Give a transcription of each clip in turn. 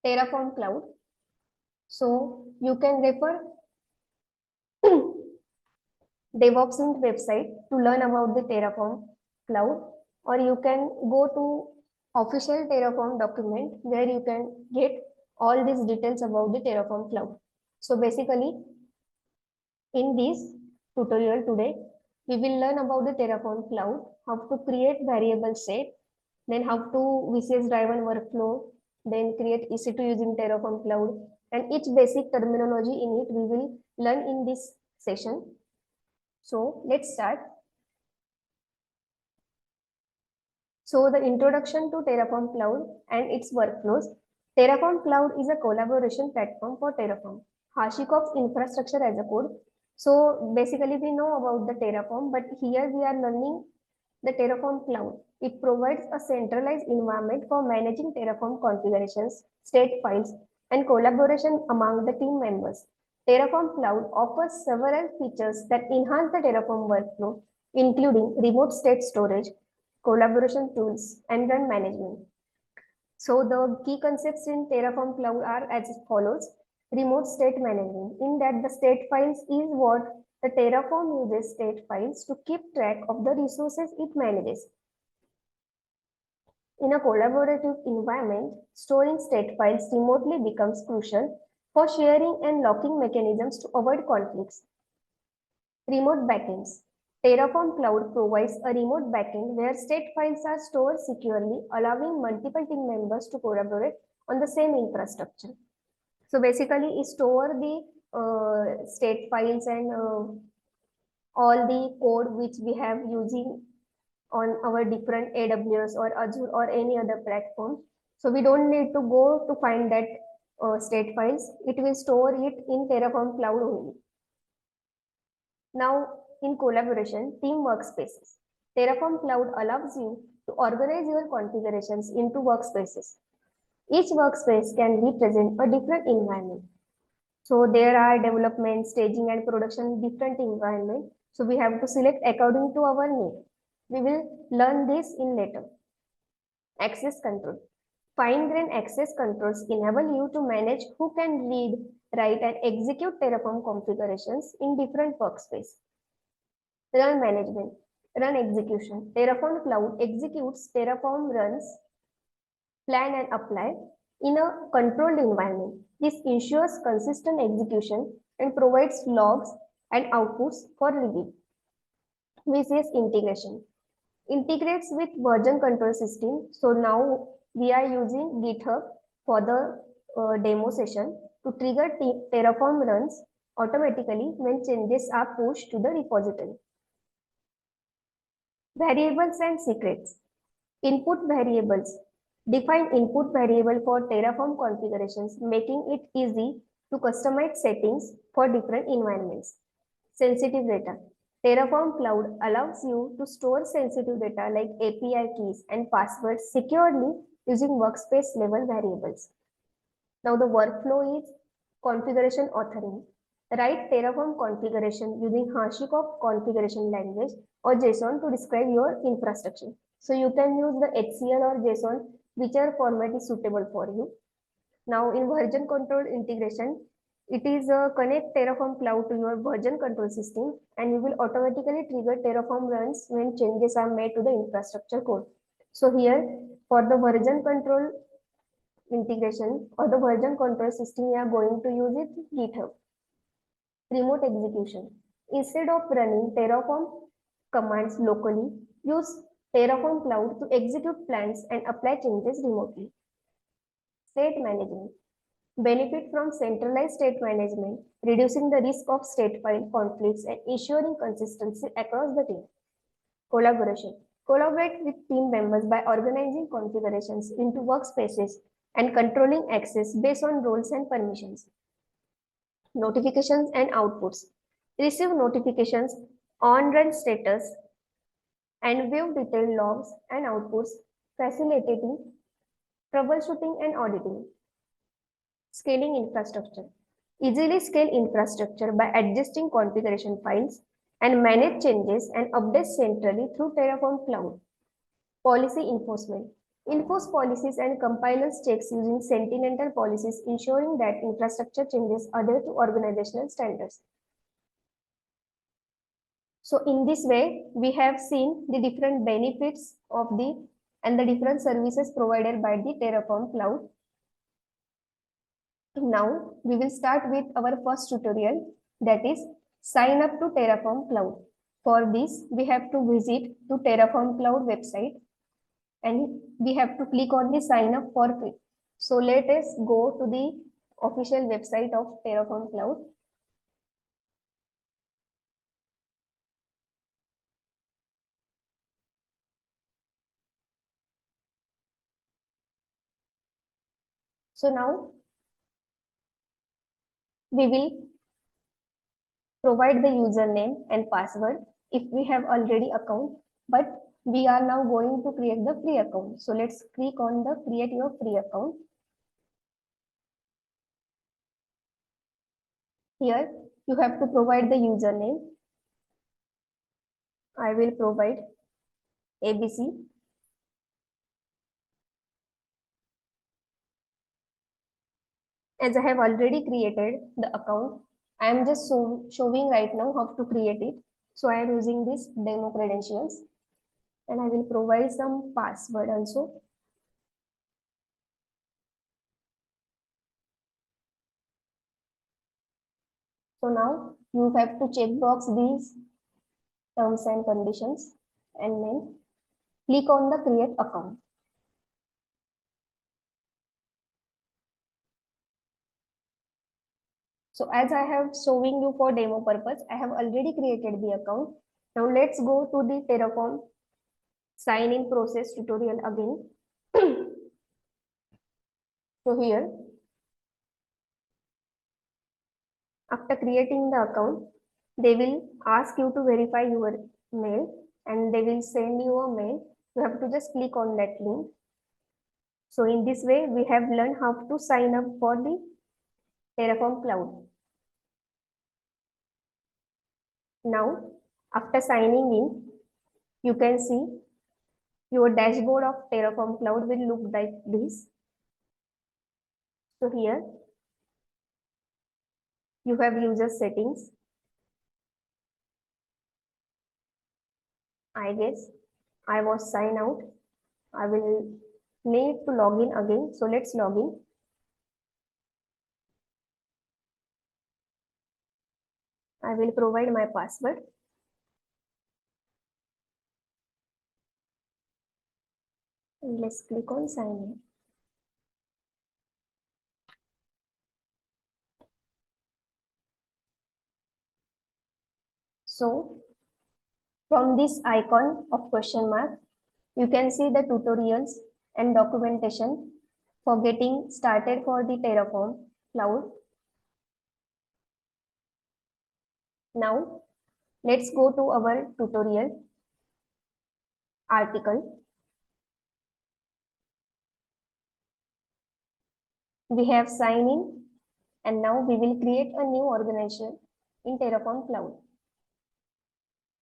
Terraform Cloud. So you can refer DevOps Inc. website to learn about the Terraform Cloud, or you can go to official Terraform document where you can get all these details about the Terraform Cloud. So basically, in this tutorial today, we will learn about the Terraform Cloud, how to create variable set, then how to VCS driven workflow, then create EC2 using Terraform Cloud, and each basic terminology in it we will learn in this session. So let's start. So the introduction to Terraform Cloud and its workflows. Terraform Cloud is a collaboration platform for Terraform, HashiCorp's infrastructure as a code. So basically we know about the Terraform, but here we are learning the Terraform Cloud. It provides a centralized environment for managing Terraform configurations, state files, and collaboration among the team members. Terraform Cloud offers several features that enhance the Terraform workflow, including remote state storage, collaboration tools, and run management. So the key concepts in Terraform Cloud are as follows. Remote state management, in that the state files is what the Terraform uses state files to keep track of the resources it manages. In a collaborative environment, storing state files remotely becomes crucial for sharing and locking mechanisms to avoid conflicts. Remote backends. Terraform Cloud provides a remote backend where state files are stored securely, allowing multiple team members to collaborate on the same infrastructure. So basically, it store the state files and all the code which we have using on our different AWS or Azure or any other platform. So we don't need to go to find that state files. It will store it in Terraform Cloud only. Now, in collaboration, team workspaces. Terraform Cloud allows you to organize your configurations into workspaces. Each workspace can represent a different environment. So there are development, staging, and production different environment. So we have to select according to our need. We will learn this in later. Access control. Fine-grained access controls enable you to manage who can read, write, and execute Terraform configurations in different workspaces. Run management. Run execution. Terraform Cloud executes Terraform runs, plan and apply in a controlled environment. This ensures consistent execution and provides logs and outputs for review. VCS integration. Integrates with version control system. So now we are using GitHub for the demo session to trigger Terraform runs automatically when changes are pushed to the repository. Variables and secrets. Input variables. Define input variable for Terraform configurations, making it easy to customize settings for different environments. Sensitive data. Terraform Cloud allows you to store sensitive data like API keys and passwords securely using workspace level variables. Now the workflow is configuration authoring. Write Terraform configuration using HashiCorp configuration language or JSON to describe your infrastructure. So you can use the HCL or JSON, whichever format is suitable for you. Now in version control integration, it is connect Terraform Cloud to your version control system and you will automatically trigger Terraform runs when changes are made to the infrastructure code. So here for the version control integration or the version control system, we are going to use it GitHub. Remote execution. Instead of running Terraform commands locally, use Terraform Cloud to execute plans and apply changes remotely. State management. Benefit from centralized state management, reducing the risk of state file conflicts and ensuring consistency across the team. Collaboration. Collaborate with team members by organizing configurations into workspaces and controlling access based on roles and permissions. Notifications and outputs. Receive notifications on run status and view detailed logs and outputs, facilitating troubleshooting and auditing. Scaling infrastructure. Easily scale infrastructure by adjusting configuration files and manage changes and updates centrally through Terraform Cloud. Policy enforcement. Enforce policies and compilers checks using sentimental policies, ensuring that infrastructure changes adhere to organizational standards. So in this way, we have seen the different benefits of the and the different services provided by the Terraform Cloud. Now we will start with our first tutorial, that is sign up to Terraform Cloud. For this, we have to visit to Terraform Cloud website and we have to click on the sign up for free. So let us go to the official website of Terraform Cloud. So now we will provide the username and password if we have already account, but we are now going to create the free account. So let's click on the create your free account. Here you have to provide the username. I will provide ABC. As I have already created the account, I am just showing right now how to create it. So I am using this demo credentials and I will provide some password also. So now you have to check box these terms and conditions and then click on the create account. So as I have showing you for demo purpose, I have already created the account. Now let's go to the Terraform sign in process tutorial again. So here, after creating the account, they will ask you to verify your mail and they will send you a mail. You have to just click on that link. So in this way, we have learned how to sign up for the Terraform Cloud. Now, after signing in, you can see your dashboard of Terraform Cloud will look like this. So here, you have user settings. I guess I was signed out. I will need to log in again. So let's log in. I will provide my password. And let's click on sign in. So from this icon of question mark, you can see the tutorials and documentation for getting started for the Terraform Cloud. Now, let's go to our tutorial article. We have signed in and now we will create a new organization in Terraform Cloud.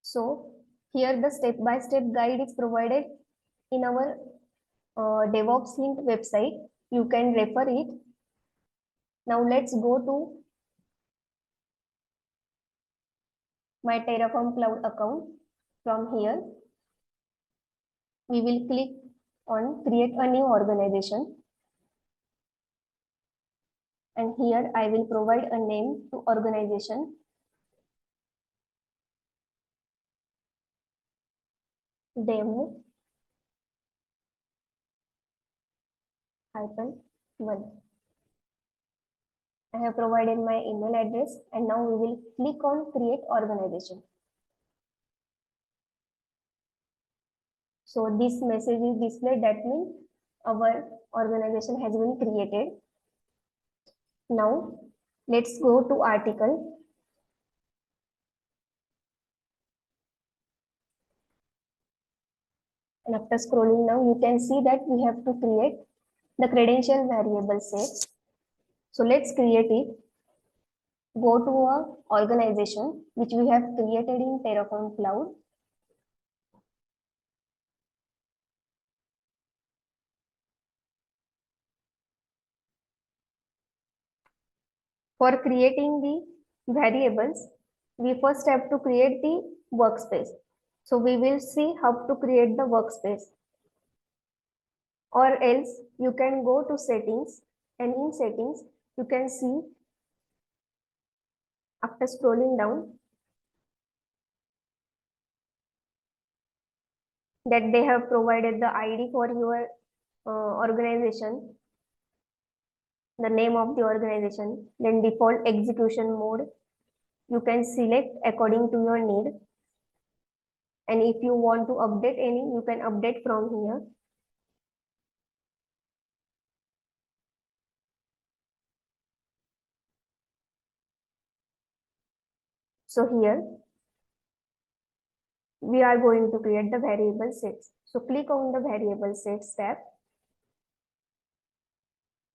So here the step-by-step guide is provided in our DevOps link website. You can refer it. Now let's go to my Terraform Cloud account. From here, we will click on create a new organization. And here I will provide a name to organization. Demo -1. I have provided my email address and now we will click on create organization. So this message is displayed, that means our organization has been created. Now let's go to article. And after scrolling now, you can see that we have to create the credential variable set. So let's create it. Go to a organization which we have created in Terraform Cloud. For creating the variables, we first have to create the workspace. So we will see how to create the workspace, or else you can go to settings, and in settings you can see, after scrolling down, that they have provided the ID for your organization, the name of the organization, then default execution mode. You can select according to your need. And if you want to update any, you can update from here. So here we are going to create the variable sets. So click on the variable sets tab.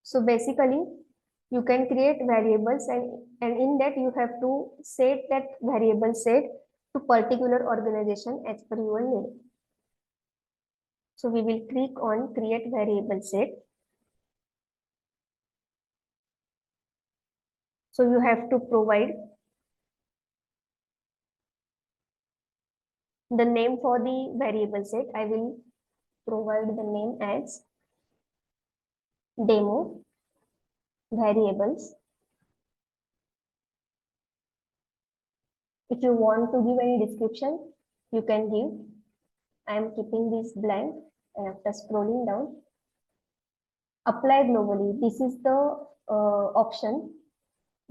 So basically you can create variables, and in that you have to set that variable set to particular organization as per your need. So we will click on create variable set. So you have to provide the name for the variable set. I will provide the name as demo variables. If you want to give any description, you can give. I am keeping this blank, and after scrolling down, apply globally. This is the option.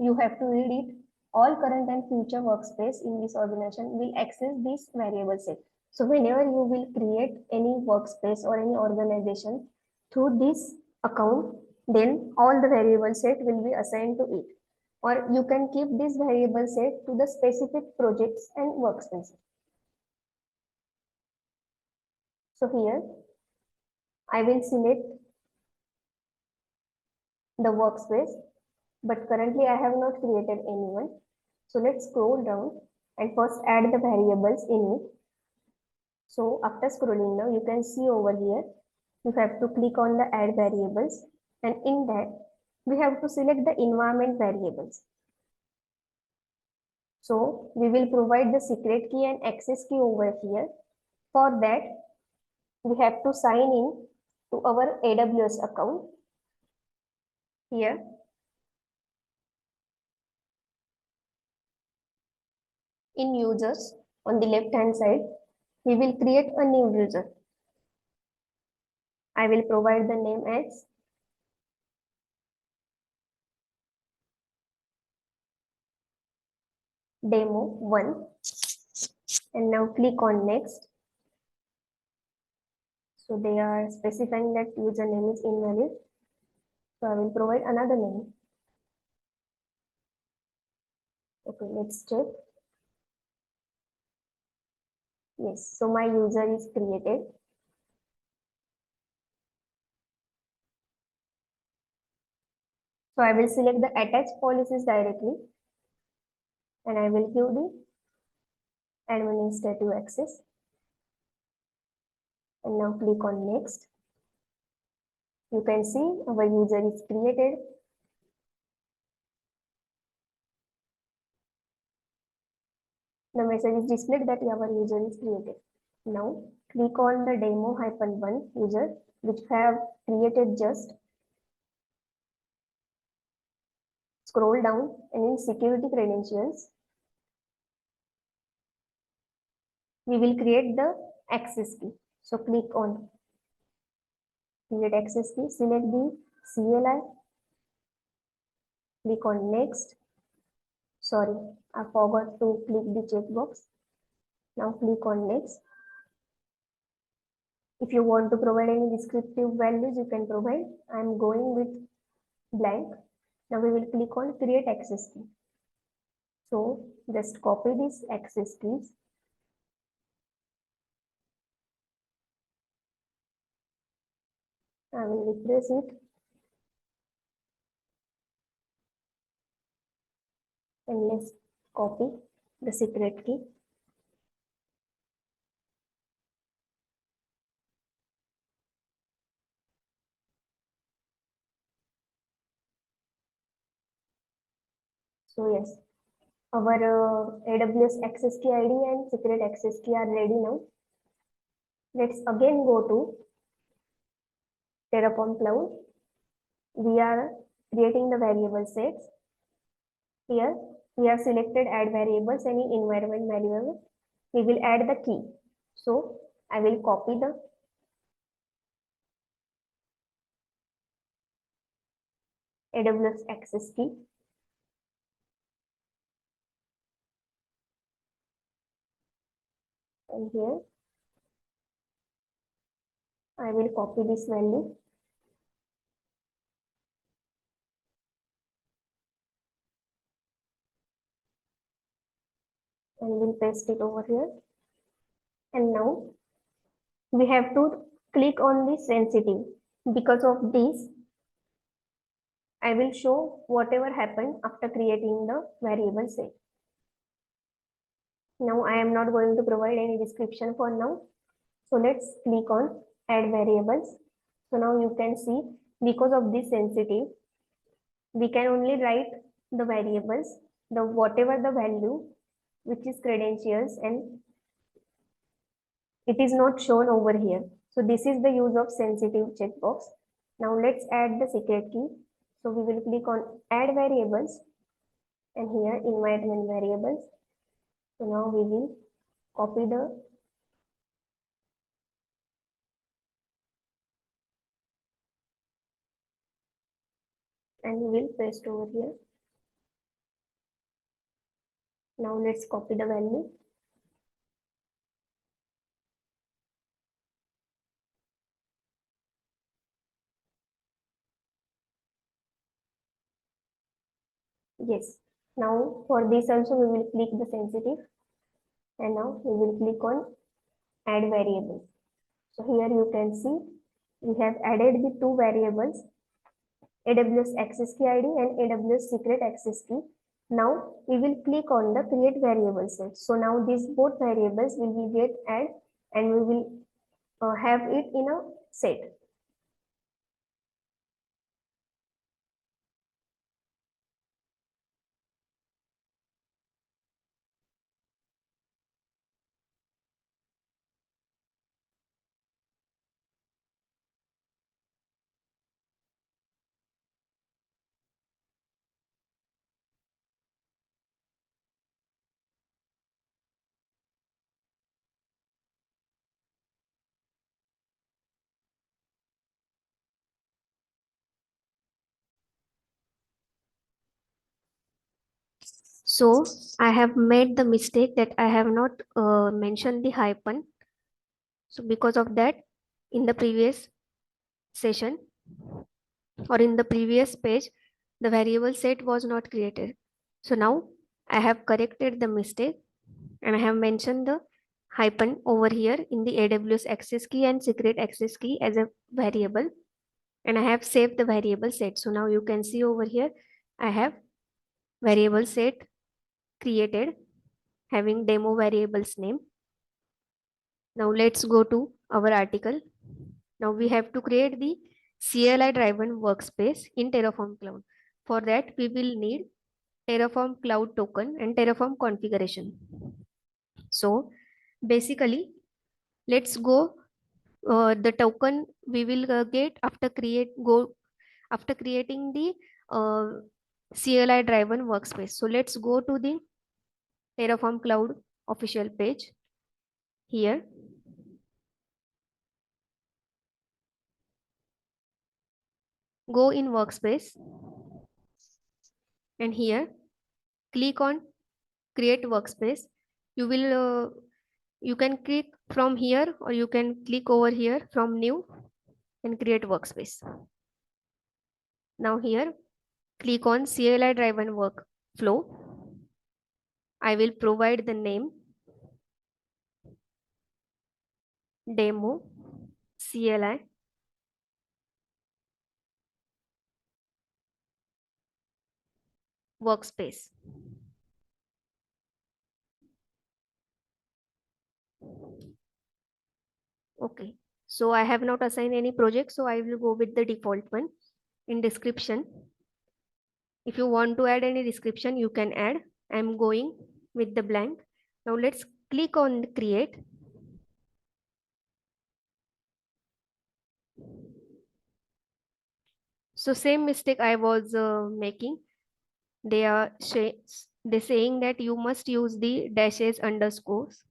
You have to read it. All current and future workspace in this organization will access this variable set. So whenever you will create any workspace or any organization through this account, then all the variable set will be assigned to it. Or you can keep this variable set to the specific projects and workspaces. So here I will select the workspace, but currently I have not created anyone. So let's scroll down and first add the variables in it. So after scrolling down, you can see over here, you have to click on the add variables, and in that we have to select the environment variables. So we will provide the secret key and access key over here. For that, we have to sign in to our AWS account. Here, in users, on the left hand side, we will create a new user. I will provide the name as demo1, and now click on next. So they are specifying that username is invalid. So I will provide another name. Okay, let's check. Yes, so my user is created. So I will select the attached policies directly, and I will give the administrative access. And now click on next. You can see our user is created. The message is displayed that our user is created. Now click on the demo-1 user, which I have created just. Scroll down, and in security credentials, we will create the access key. So click on create access key, select the CLI, click on next. Sorry, I forgot to click the checkbox. Now click on next. If you want to provide any descriptive values, you can provide. I am going with blank. Now we will click on create access key. So just copy these access keys. I will refresh it, and let's copy the secret key. So yes, our AWS access key ID and secret access key are ready now. Let's again go to Terraform Cloud. We are creating the variable sets. Here we have selected add variables, any environment variable. We will add the key. So I will copy the AWS access key and here I will copy this value and will paste it over here. And now we have to click on the sensitive. Because of this, I will show whatever happened after creating the variable set. Now I am not going to provide any description for now. So let's click on add variables. So now you can see because of this sensitive, we can only write the variables, the whatever the value, which is credentials, and it is not shown over here. So this is the use of sensitive checkbox. Now let's add the secret key. So we will click on add variables and here environment variables. So now we will copy the and we will paste over here. Now let's copy the value. Yes. Now for this also we will click the sensitive and now we will click on add variables. So here you can see we have added the two variables AWS access key ID and AWS secret access key. Now we will click on the create variable set. So now these both variables will be get add and we will have it in a set. So I have made the mistake that I have not mentioned the hyphen. So because of that, in the previous session or in the previous page, the variable set was not created. So now I have corrected the mistake and I have mentioned the hyphen over here in the AWS access key and secret access key as a variable and I have saved the variable set. So now you can see over here I have variable set created having demo variables name. Now let's go to our article. Now we have to create the CLI Driven Workspace in Terraform Cloud. For that we will need Terraform Cloud token and Terraform configuration. So basically let's go the token we will get after creating the CLI driven workspace. So let's go to the Terraform Cloud official page here. Go in workspace and here click on create workspace. You will you can click from here or you can click over here from new and create workspace. Now here click on CLI driven workflow. I will provide the name demo CLI workspace. Okay, so I have not assigned any project, so I will go with the default one. In description, If you want to add any description, you can add. I'm going with the blank. Now let's click on create. So same mistake I was making. They are they saying that you must use the dashes underscores.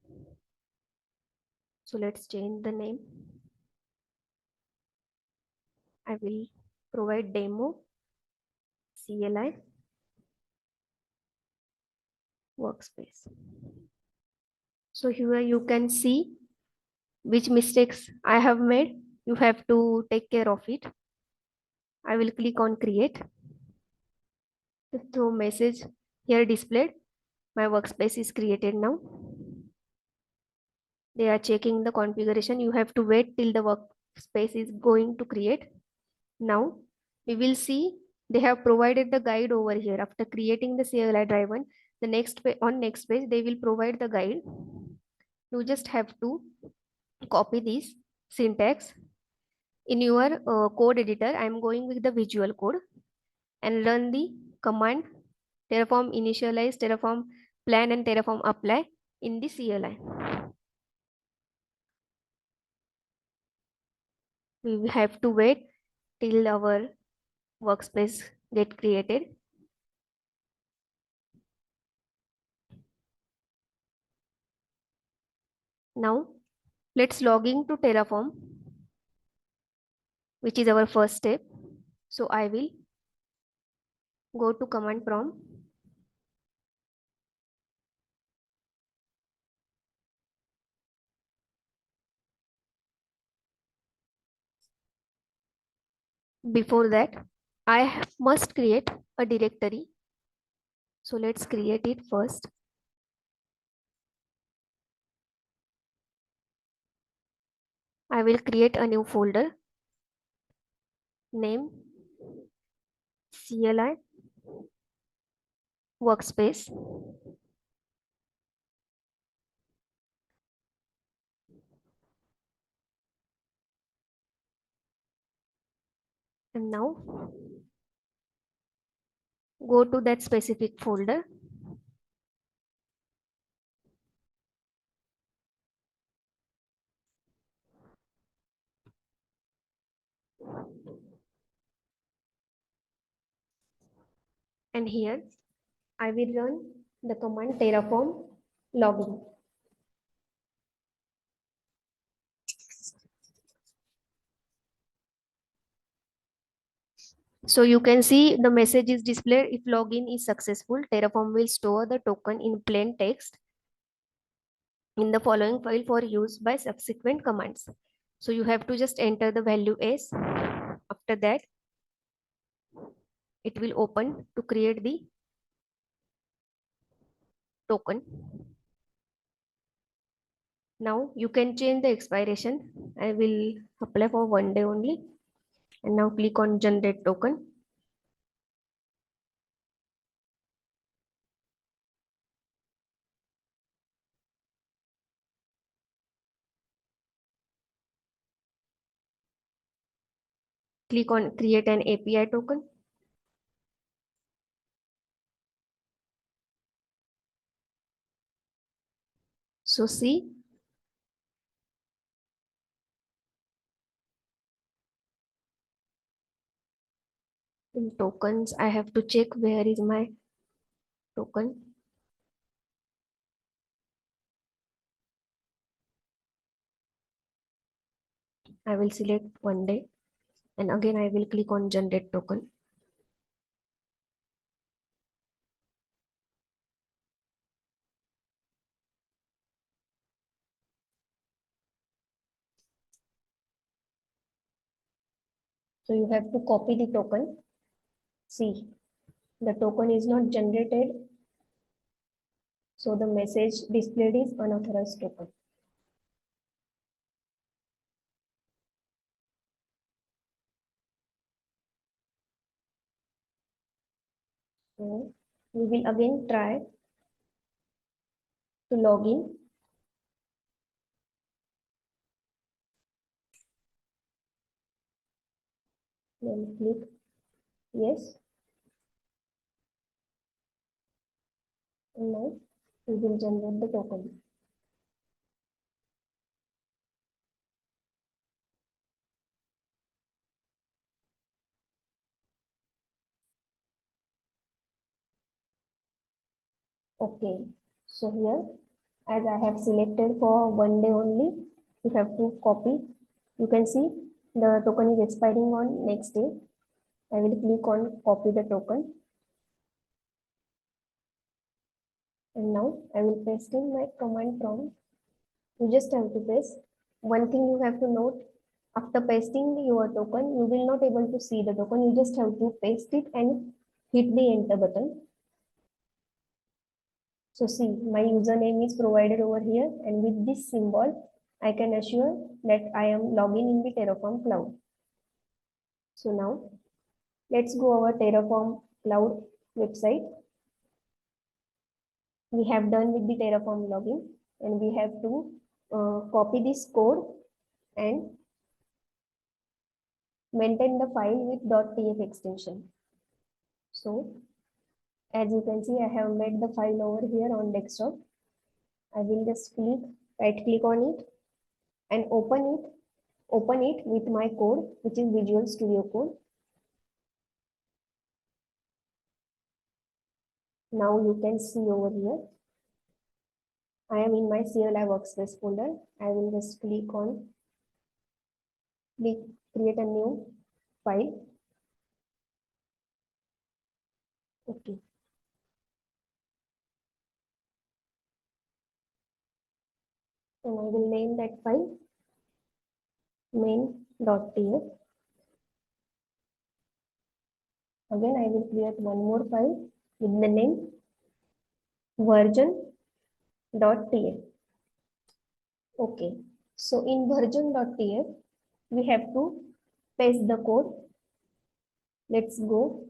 So let's change the name. I will provide demo CLI workspace. So here you can see which mistakes I have made. You have to take care of it. I will click on create. So message here displayed. My workspace is created now. They are checking the configuration. You have to wait till the workspace is going to create. Now we will see they have provided the guide over here. After creating the CLI driven, the next next page they will provide the guide. You just have to copy this syntax in your code editor. I am going with the visual code and run the command Terraform initialize, Terraform plan and Terraform apply in the CLI. We have to wait till our workspace get created. Now let's log in to Terraform, which is our first step. So I will go to command prompt. Before that, I must create a directory. So let's create it first. I will create a new folder. Name CLI workspace. And now go to that specific folder. And here I will run the command Terraform login. So you can see the message is displayed. If login is successful, Terraform will store the token in plain text in the following file for use by subsequent commands. So you have to just enter the value as. After that, it will open to create the token. Now you can change the expiration. I will apply for 1 day only. And now click on generate token. Click on create an API token. So see, in tokens, I have to check where is my token. I will select 1 day and again I will click on generate token. So you have to copy the token. See, the token is not generated. So the message displayed is unauthorized token. So we will again try to log in. Then click yes. And now we will generate the token. Okay, so here, as I have selected for 1 day only, you have to copy. You can see the token is expiring on next day. I will click on copy the token. And now I will paste in my command prompt. You just have to paste. One thing you have to note, after pasting your token, you will not able to see the token. You just have to paste it and hit the enter button. So see, my username is provided over here, and with this symbol, I can assure that I am logging in the Terraform Cloud. So now let's go our Terraform Cloud website. We have done with the Terraform login, and we have to copy this code and maintain the file with .tf extension. So as you can see, I have made the file over here on desktop. I will just right click on it and open it with my code, which is Visual Studio Code. Now you can see over here, I am in my CLI Workspace folder. I will just create a new file. Okay. And I will name that file main.tf. Again, I will create one more file with the name version.tf. Okay. So in version.tf, we have to paste the code. Let's go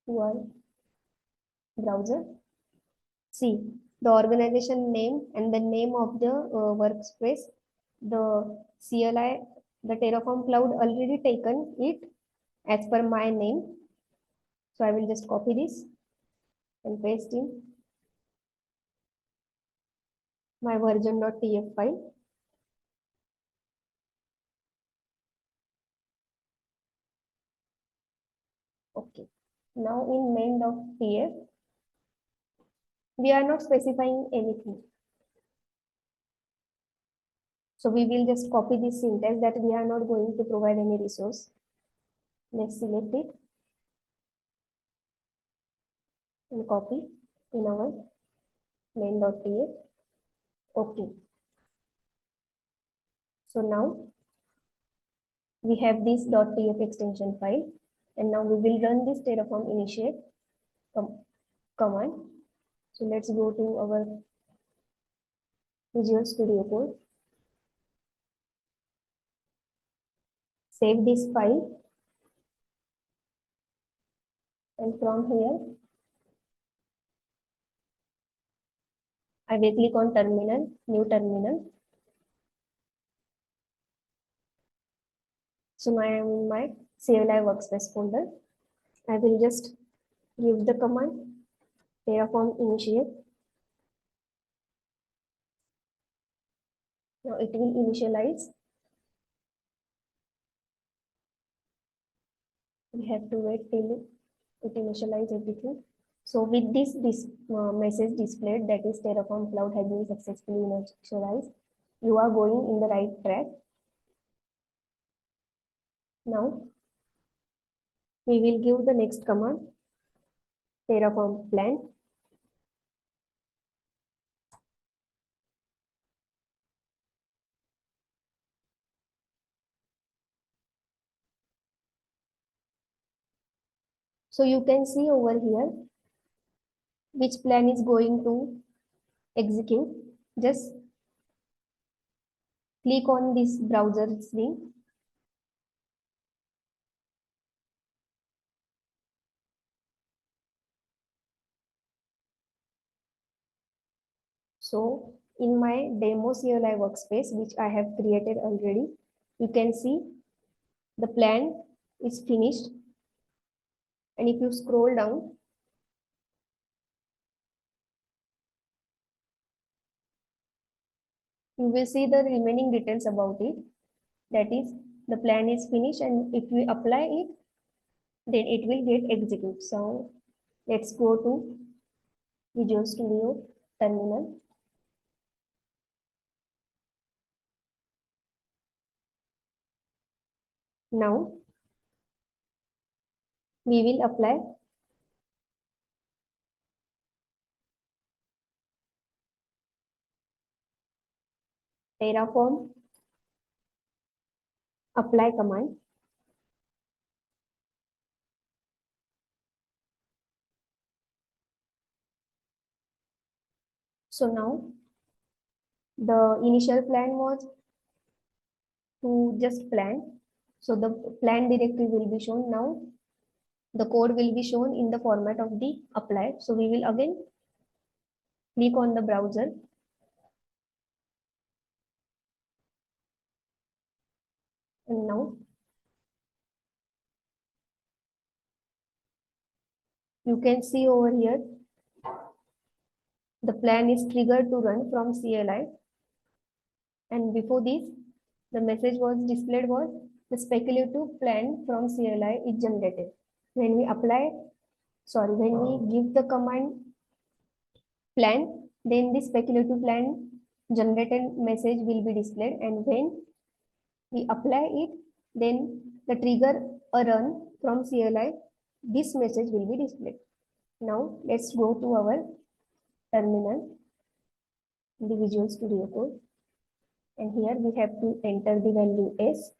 to our browser. See, the organization name and the name of the workspace, the CLI, the Terraform Cloud already taken it as per my name. So I will just copy this and paste in my version.tf file. Okay. Now in main.tf, we are not specifying anything. So we will just copy this syntax that we are not going to provide any resource. Let's select it and copy in our main.tf. Okay. So now we have this .tf extension file, and now we will run this Terraform initiate command. So let's go to our Visual Studio Code. Save this file, and from here I will click on terminal, new terminal. So now I am in my CLI Workspace folder. I will just give the command Terraform initiate. Now it will initialize. We have to wait till it initialize everything. So with this message displayed, that is Terraform Cloud has been successfully initialized, you are going in the right track. Now we will give the next command, Terraform plan. So you can see over here which plan is going to execute. Just click on this browser link. So in my demo CLI workspace, which I have created already, you can see the plan is finished. And if you scroll down, you will see the remaining details about it. That is, the plan is finished, and if we apply it, then it will get executed. So let's go to Visual Studio terminal. Now we will apply Terraform apply command. So now the initial plan was to just plan. So the plan directory will be shown. Now the code will be shown in the format of the apply. So we will again click on the browser. And now you can see over here, the plan is triggered to run from CLI. And before this, the message was displayed was the speculative plan from CLI is generated. When we when we give the command plan, then the speculative plan generated message will be displayed. And when we apply it, then the trigger a run from CLI, this message will be displayed. Now let's go to our terminal in the Visual Studio Code. And here we have to enter the value S.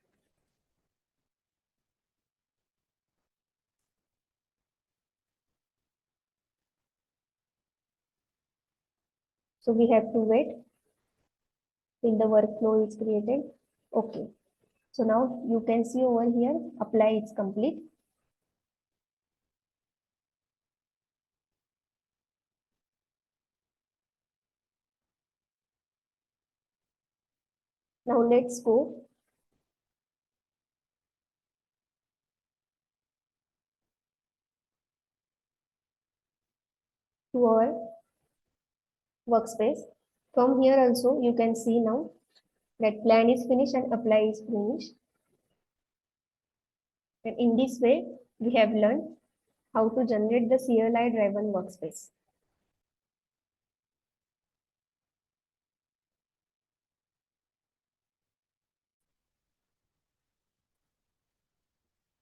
So we have to wait till the workflow is created. Okay. So now you can see over here, apply is complete. Now let's go to our workspace. From here also you can see now that plan is finished and apply is finished. And in this way, we have learned how to generate the CLI Driven Workspace.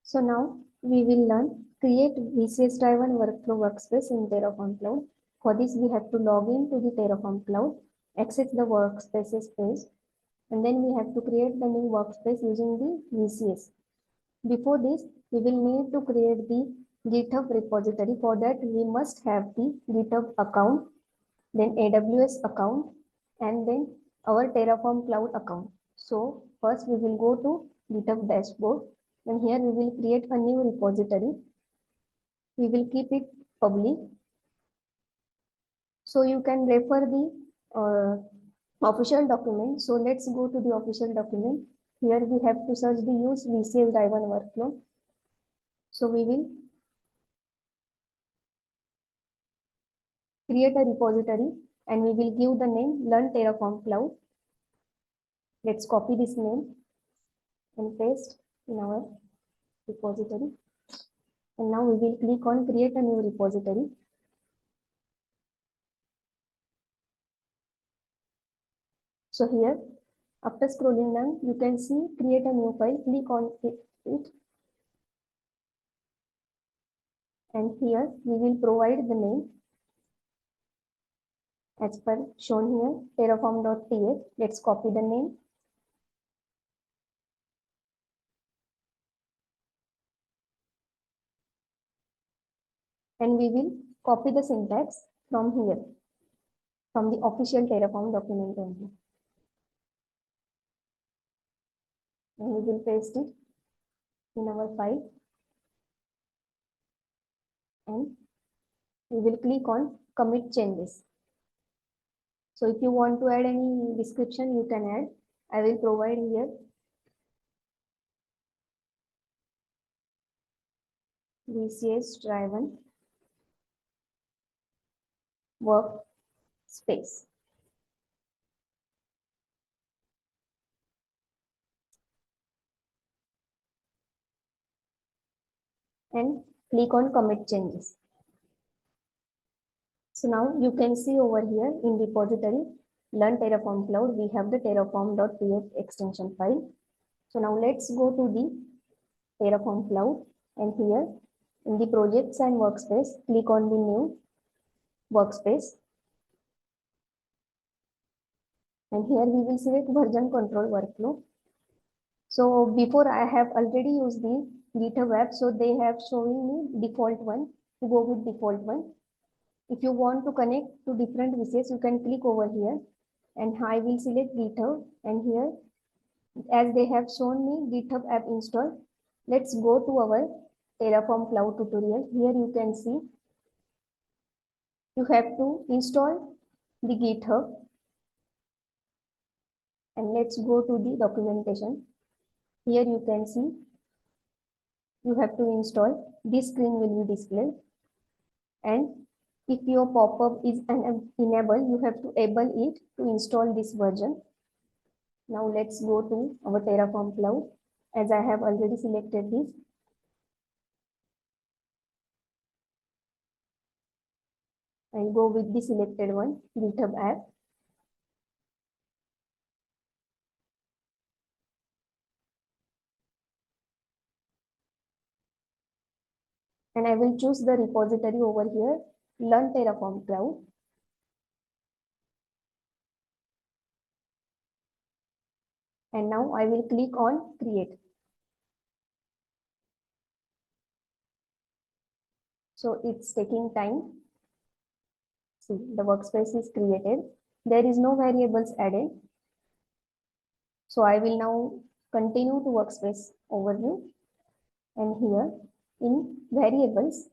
So now we will learn create VCS driven workflow workspace in Terraform Cloud. For this, we have to log in to the Terraform Cloud, access the workspaces page, and then we have to create the new workspace using the VCS. Before this, we will need to create the GitHub repository. For that, we must have the GitHub account, then AWS account, and then our Terraform Cloud account. So first we will go to GitHub dashboard, and here we will create a new repository. We will keep it public. So you can refer the official document. So let's go to the official document. Here we have to search the use VCS driven workflow. So we will create a repository and we will give the name Learn Terraform Cloud. Let's copy this name and paste in our repository. And now we will click on create a new repository. So here, after scrolling down, you can see create a new file. Click on it. And here we will provide the name as per shown here, terraform.ts. Let's copy the name. And we will copy the syntax from here, from the official Terraform document only. And we will paste it in our file. And we will click on commit changes. So if you want to add any description, you can add. I will provide here. VCS driven workspace. and click on commit changes. So now you can see over here in repository learn Terraform Cloud, we have the terraform.py extension file. So now let's go to the Terraform Cloud, and here in the projects and workspace, click on the new workspace, and here we will select version control workflow. So before I have already used the GitHub app, so they have showing me default one, to go with default one. If you want to connect to different VCS, you can click over here, and I will select GitHub, and here as they have shown me GitHub app install, let's go to our Terraform Cloud tutorial. Here you can see you have to install the GitHub, and let's go to the documentation. Here you can see you have to install. This screen will be displayed, and if your pop-up is enabled, you have to enable it to install this version. Now let's go to our Terraform Cloud, as I have already selected this. And go with the selected one, GitHub app. And I will choose the repository over here, Learn Terraform Cloud. And now I will click on create. So it's taking time. See, the workspace is created. There is no variables added. So I will now continue to workspace overview. And here in variables,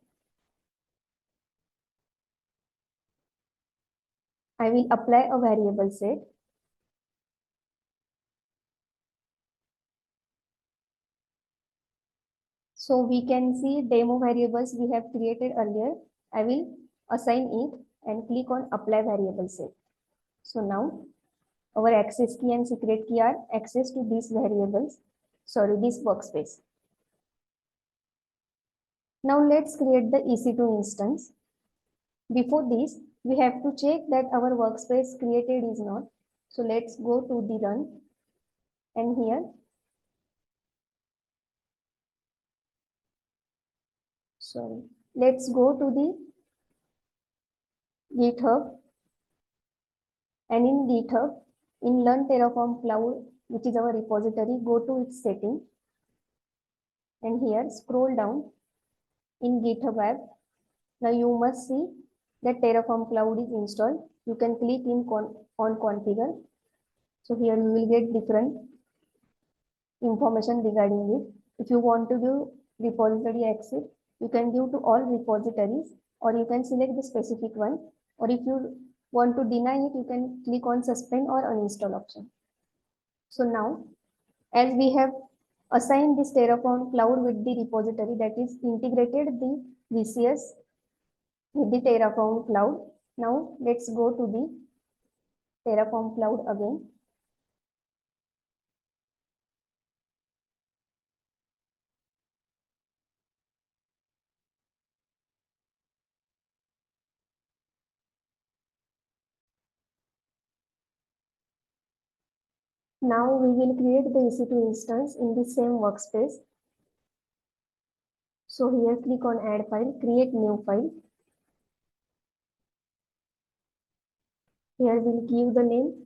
I will apply a variable set. So we can see demo variables we have created earlier. I will assign it and click on apply variable set. So now our access key and secret key are access to these variables, this workspace. Now let's create the EC2 instance. Before this, we have to check that our workspace created is not. So let's go to the run, and here let's go to the GitHub, and in GitHub, in Learn Terraform Cloud, which is our repository, go to its setting, and here scroll down in GitHub app. Now you must see that Terraform Cloud is installed. You can click on configure. So here you will get different information regarding it. If you want to give repository access, you can give to all repositories, or you can select the specific one, or if you want to deny it, you can click on suspend or uninstall option. So now, as we have assigned this Terraform Cloud with the repository, that is integrated the VCS with the Terraform Cloud. Now let's go to the Terraform Cloud again. Now we will create the EC2 instance in the same workspace. So here click on add file, create new file. Here we'll give the name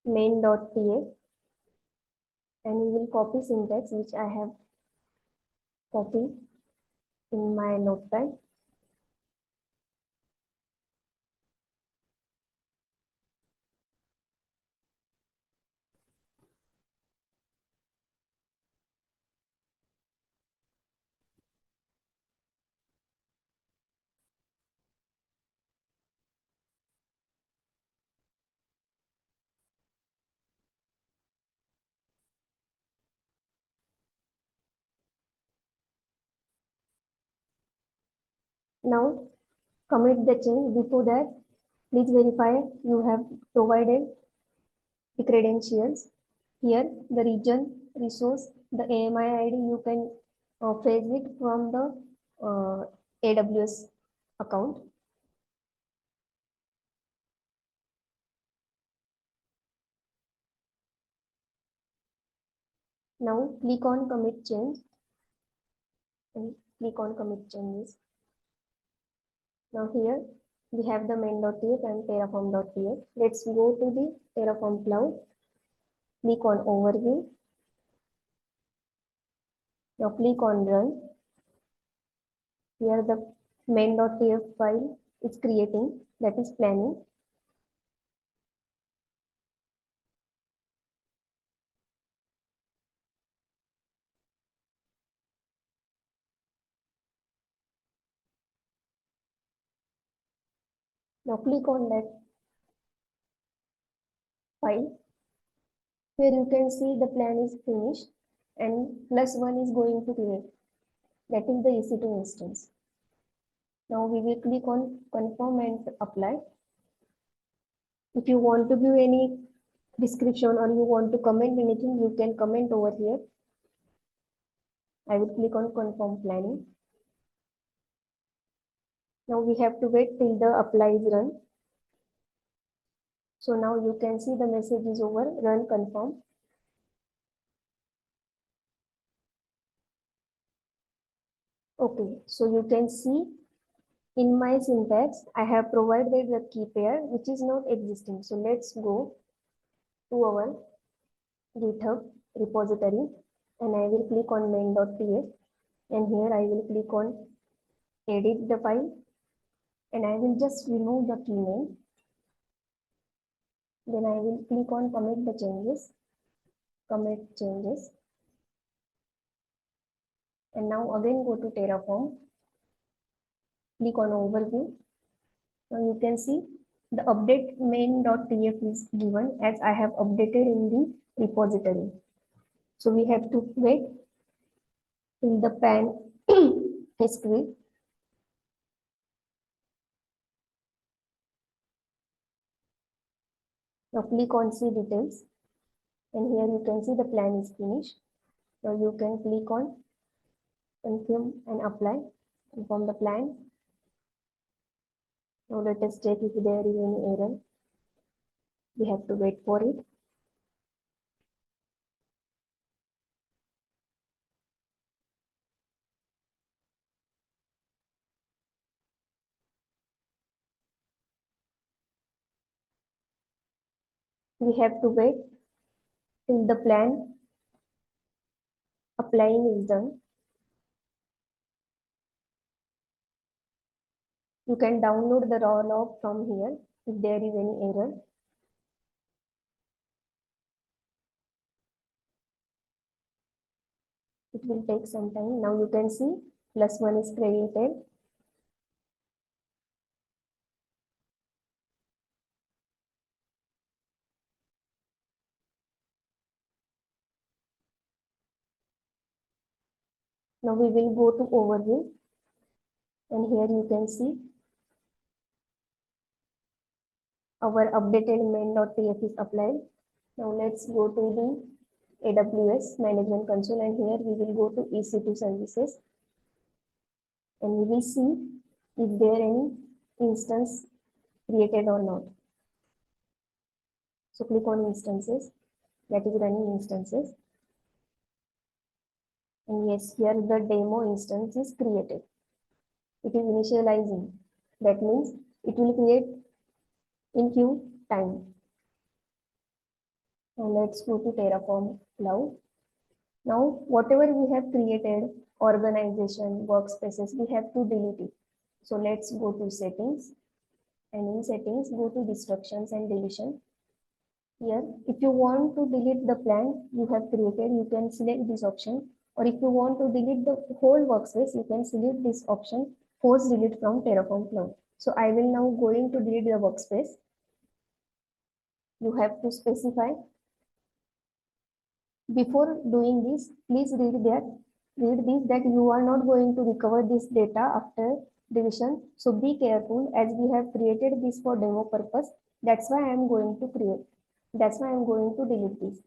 main.py, and we will copy syntax which I have copied in my notepad. Now commit the change. Before that, please verify you have provided the credentials. Here the region, resource, the AMI ID you can fetch it from the AWS account. Now click on commit change and click on commit changes. Now here we have the main.ts and terraform.ts. Let's go to the Terraform Cloud. Click on overview. Now click on run. Here the main.ts file is creating, that is planning. Now click on that file. Here you can see the plan is finished and +1 is going to create. That is the EC2 instance. Now we will click on confirm and apply. If you want to give any description or you want to comment anything, you can comment over here. I will click on confirm planning. Now we have to wait till the apply is run. So now you can see the message is over, run confirm. Okay, so you can see in my syntax, I have provided the key pair which is not existing. So let's go to our GitHub repository and I will click on main.ts and here I will click on edit the file and I will just remove the key name. Then I will click on commit the changes, commit changes. And now again go to Terraform, click on overview. Now you can see the update main.tf is given as I have updated in the repository. So we have to wait till the pan is quick. Now click on see details and here you can see the plan is finished. Now you can click on confirm and apply, confirm the plan. Now let us check if there is any error. We have to wait for it. We have to wait till the plan applying is done. You can download the raw log from here if there is any error. It will take some time. Now you can see +1 is credited. Now we will go to overview and here you can see our updated main.tf is applied. Now let's go to the AWS management console and here we will go to EC2 services and we will see if there any instance created or not. So click on instances, that is running instances. And yes, here the demo instance is created. It is initializing. That means it will create in few time. Now let's go to Terraform Cloud. Now whatever we have created, organization, workspaces, we have to delete it. So let's go to settings and in settings go to destructions and deletion. Here, if you want to delete the plan you have created, you can select this option. Or if you want to delete the whole workspace, you can select this option, force delete from Terraform Cloud. So I will now going to delete the workspace. You have to specify. Before doing this, please read this that you are not going to recover this data after deletion. So be careful as we have created this for demo purpose. That's why I am going to create. That's why I am going to delete this.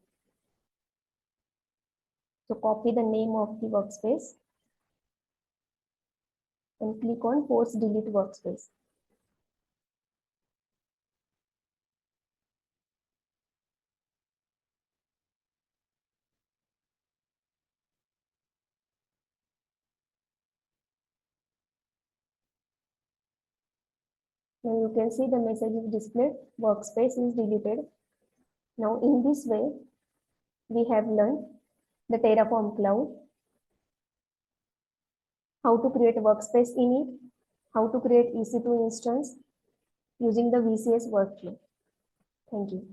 So copy the name of the workspace and click on Force Delete Workspace. Now you can see the message is displayed, workspace is deleted. Now in this way, we have learned the Terraform Cloud, how to create a workspace in it, how to create EC2 instance using the VCS workflow. Thank you.